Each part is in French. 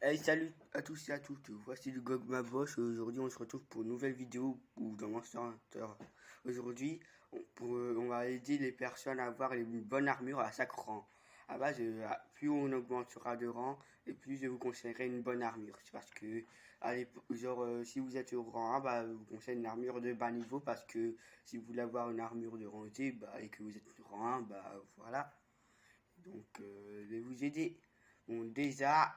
Hey, salut à tous et à toutes, voici le Gog Maboche. Aujourd'hui on se retrouve pour une nouvelle vidéo ou dans Monster Hunter. Aujourd'hui on va aider les personnes à avoir une bonne armure à chaque rang. À base, plus on augmentera de rang et plus je vous conseillerais une bonne armure. C'est parce que, si vous êtes au rang 1, je vous conseille une armure de bas niveau parce que si vous voulez avoir une armure de rang D et que vous êtes au rang 1, voilà. Donc, je vais vous aider. Bon, déjà,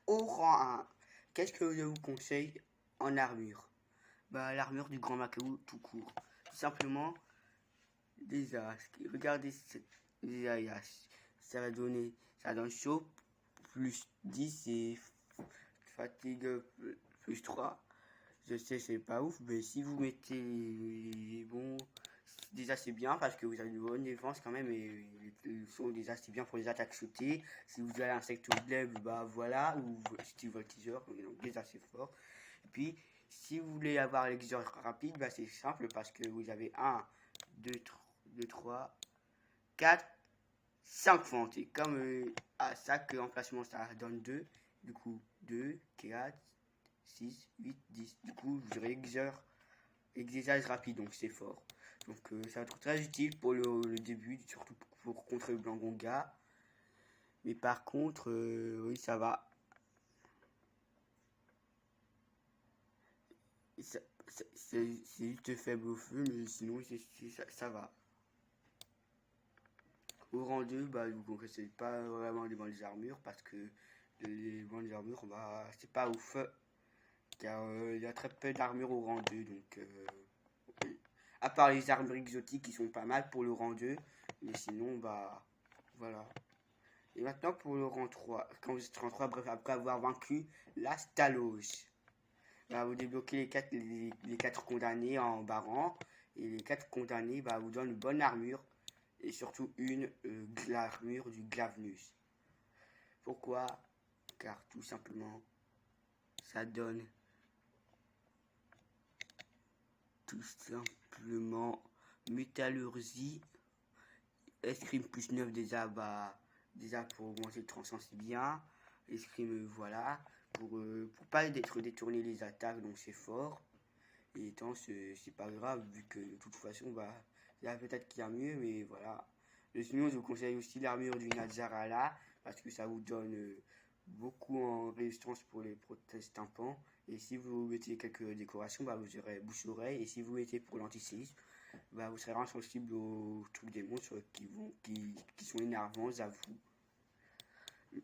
au rang 1, qu'est-ce que je vous conseille en armure? L'armure du Grand Macao tout court. Tout simplement, déjà, regardez, déjà, ça donne chaud, plus 10 et fatigue plus 3. Je sais, c'est pas ouf, mais si vous mettez, bon, déjà c'est bien parce que vous avez une bonne défense quand même et déjà c'est bien pour les attaques shootées. Si vous avez un secteur glaive, voilà, ou style voltigeur, donc déjà c'est fort. Et puis, si vous voulez avoir l'exerce rapide, c'est simple parce que vous avez 1, 2, 3, 4, 5 fentes. Et comme à chaque emplacement ça donne 2, du coup 2, 4, 6, 8, 10. Du coup, vous aurez exercice rapide, donc c'est fort. Donc ça va être très utile pour le début, surtout pour contrer le Blangonga. Mais par contre, oui, ça va. C'est juste faible au feu, mais sinon ça va. Au rang 2, je vous conseille pas vraiment les bonnes armures parce que les bonnes armures, c'est pas ouf. Car il y a très peu d'armures au rang 2, donc à part les armures exotiques qui sont pas mal pour le rang 2, mais sinon, voilà. Et maintenant pour le rang 3, quand vous êtes rang 3, bref, après avoir vaincu la Stalos, vous débloquez les 4 condamnés en bas rang, et les 4 condamnés vous donnent une bonne armure, et surtout l'armure du Glavnus. Pourquoi? Car tout simplement, ça donne tout simplement métallurgie, escrime plus 9 déjà pour augmenter le tranchant c'est bien. Escrime voilà. Pour pas être détourner les attaques, donc c'est fort. Et étant c'est pas grave vu que de toute façon là peut-être qu'il y a mieux, mais voilà. Sinon je vous conseille aussi l'armure du Nazarala parce que ça vous donne beaucoup en résistance pour les prothèses tympans. Et si vous mettez quelques décorations, vous aurez bouche-oreille. Et si vous mettez pour l'antiséisme, vous serez insensible aux trucs des monstres qui sont énervants à vous.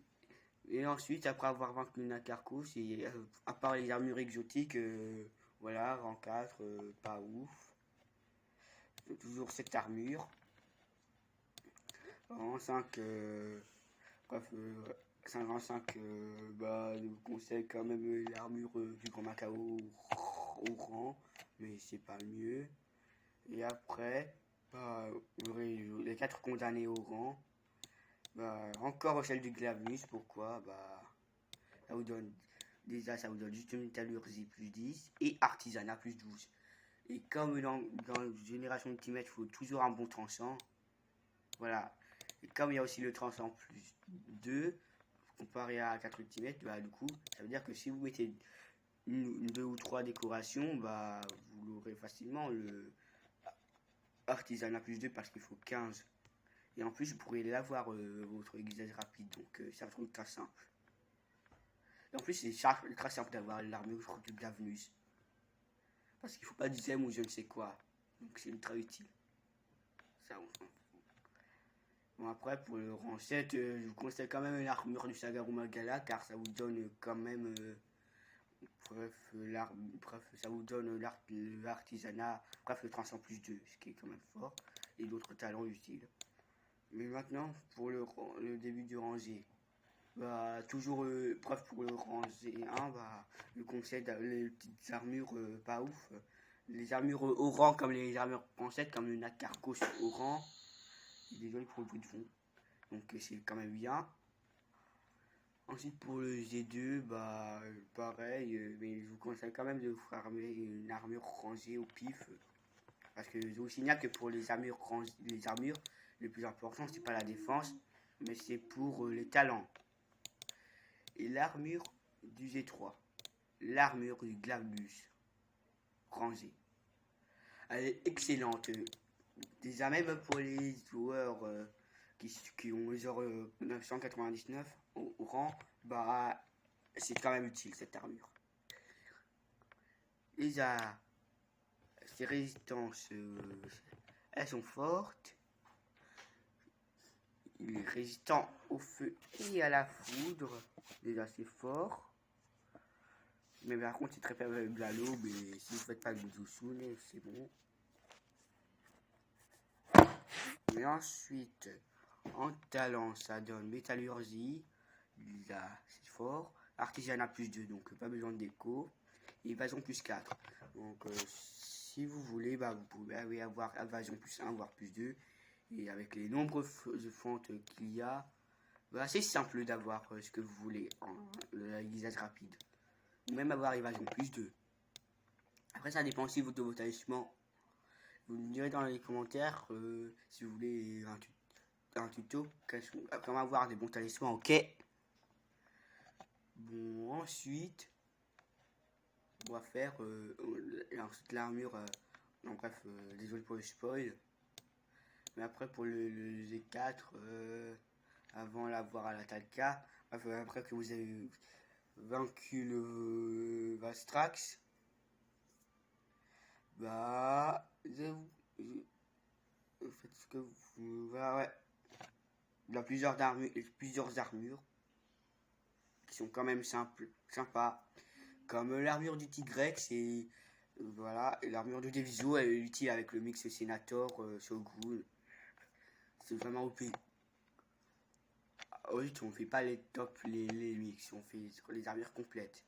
Et ensuite, après avoir vaincu Nakarkos, à part les armures exotiques, voilà, rang 4, pas ouf. Toujours cette armure. Rang 5, bref, 5 rang 5, je vous conseille quand même l'armure du Grand Macao au rang, mais c'est pas mieux. Et après, vous aurez les 4 condamnés au rang. Encore celle du Glavnus, pourquoi? Ça vous donne ça vous donne juste métallurgie plus 10 et artisanat plus 12. Et comme dans Génération Ultimate, il faut toujours un bon tranchant. Voilà. Et comme il y a aussi le tranchant plus 2, comparé à 4 Ultimate, du coup, ça veut dire que si vous mettez 2 ou 3 décorations, vous l'aurez facilement le artisanat plus 2 parce qu'il faut 15. Et en plus, vous pourrez l'avoir votre exercice rapide, donc ça va être ultra simple. Et en plus, c'est ultra simple d'avoir l'armure du Glavnus. Parce qu'il ne faut pas du zem ou je ne sais quoi. Donc c'est ultra utile. Ça, on s'en fout. Bon, après, pour le rang 7, je vous conseille quand même l'armure du Sagarumagala, car ça vous donne quand même. Ça vous donne l'artisanat, bref, le tranchant plus 2, ce qui est quand même fort, et d'autres talents utiles. Mais maintenant, pour le début du rangé, toujours, bref, pour le rangé 1, je conseille les petites armures pas ouf. Les armures au rang, comme les armures françaises, comme le Nakarkos au rang. Désolé pour le bruit de fond. Donc c'est quand même bien. Ensuite pour le G2, pareil, mais je vous conseille quand même de vous farmer une armure rangée au pif. Parce que je vous signale que pour les armures, le plus important c'est pas la défense, mais c'est pour les talents. Et l'armure du Z3. L'armure du Glabus rangée. Elle est excellente. Déjà même pour les joueurs qui ont genre 999 au rang, bah c'est quand même utile cette armure. Déjà, ses résistances, elles sont fortes. Il est résistant au feu et à la foudre. Déjà c'est fort. Mais par contre c'est très faible avec de l'eau. Mais si vous faites pas de Bujusune, c'est bon. Et ensuite, en talent, ça donne métallurgie. Là, c'est fort. Artisanat plus 2, donc pas besoin de déco. Et évasion plus 4. Donc si vous voulez, bah, vous pouvez avoir évasion plus 1, voire plus 2. Et avec les nombreuses fentes qu'il y a, bah, c'est simple d'avoir ce que vous voulez en aiguisage rapide. Ou même avoir évasion plus 2. Après, ça dépend aussi de vos talismans. Vous me direz dans les commentaires si vous voulez un tuto comment avoir des bons talismans. Ok. Bon, ensuite, on va faire ensuite l'armure. Non, bref, désolé pour le spoil. Mais après, pour le Z4, avant l'avoir à la Talca, après que vous avez vaincu le Vastrax, bah, vous faites ce que vous. Voilà, ouais. Il y a plusieurs armures qui sont quand même sympas. Comme l'armure du Tigrex et voilà, l'armure de Deviso, elle est utile avec le mix Senator, Shogun. C'est vraiment OP. Oui, on fait pas les tops, les mix, on fait les armures complètes.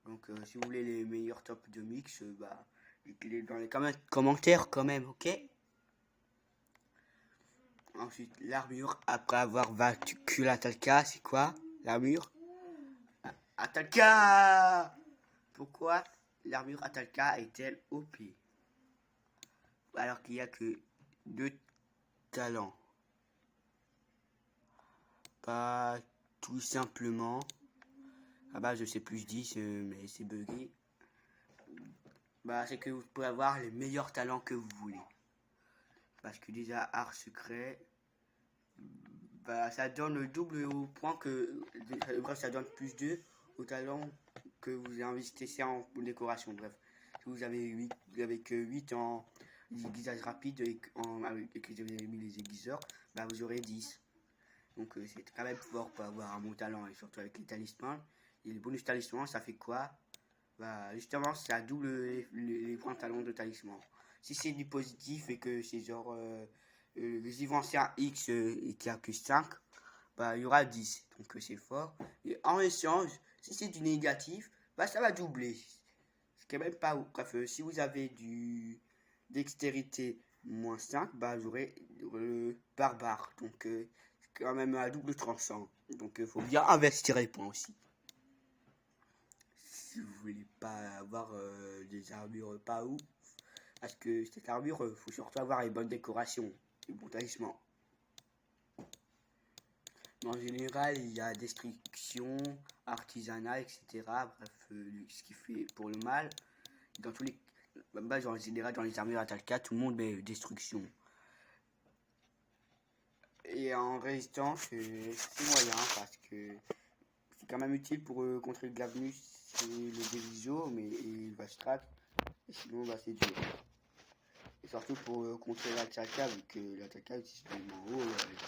Donc si vous voulez les meilleurs tops de mix, bah, dites-les dans les commentaires quand même, ok? Ensuite, l'armure, après avoir vaincu la Talca, c'est quoi? L'armure Atalka. Pourquoi l'armure Atalka est-elle OP? Alors qu'il n'y a que 2 talents. Pas tout simplement. À base, je sais plus 10, mais c'est bugué. Bah, c'est que vous pouvez avoir les meilleurs talents que vous voulez. Parce que déjà, art secret, bah, ça donne le double au point que. Bref, ça donne plus 2 au talent que vous investissez en décoration. Bref, si vous avez que 8 en aiguisage rapide et que vous avez mis les aiguiseurs, bah, vous aurez 10. Donc c'est quand même fort pour avoir un bon talent, et surtout avec les talismans. Et les bonus talismans, ça fait quoi? Bah justement, ça double les points de talent de talisman. Si c'est du positif et que c'est genre les anciens X et qu'il n'y a que 5, bah il y aura 10. Donc c'est fort. Et en échange, si c'est du négatif, bah ça va doubler. C'est quand même pas ouf. Bref, si vous avez du dextérité moins 5, bah vous aurez barbare. Donc quand même à double tranchant. Donc il faut bien investir les points aussi. Si vous voulez pas avoir des armures pas ouf, parce que cette armure, faut surtout avoir les bonnes décorations, les bons talismans. Mais en général, il y a destruction, artisanat, etc. Bref, ce qui fait pour le mal. Dans tous les, bah, en général, dans les armures Atalka, tout le monde met destruction. Et en résistance, c'est moyen parce que c'est quand même utile pour contrer le Glavnus et le Deviso, mais il va se track. Et sinon, bah, c'est dur. Et surtout pour contrer la Talca, vu que la Talca utilise tellement haut avec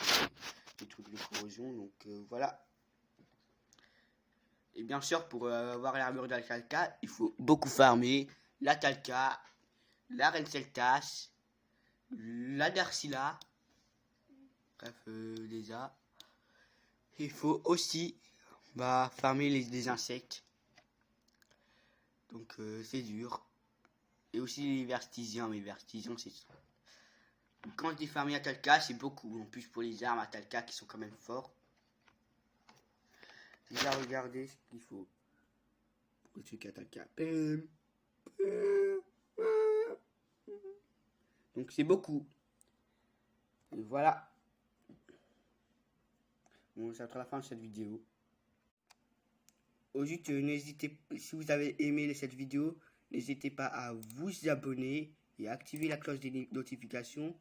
les trucs de corrosion. Donc voilà. Et bien sûr, pour avoir l'armure de la Talca, il faut beaucoup farmer la Talca, la Renseltas, la Darcilla. Bref, déjà. Il faut aussi farmer les insectes. Donc c'est dur. Et aussi les vertisiens, mais vertisiens c'est ça. Quand je dis farmer Atalka, c'est beaucoup. En plus pour les armes Atalka qui sont quand même forts. Déjà regardez ce qu'il faut. Pour le truc Atalka. Donc c'est beaucoup. Et voilà. Bon, c'est à la fin de cette vidéo. Au juste, n'hésitez, si vous avez aimé cette vidéo, n'hésitez pas à vous abonner et à activer la cloche des notifications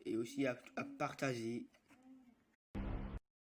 et aussi à partager.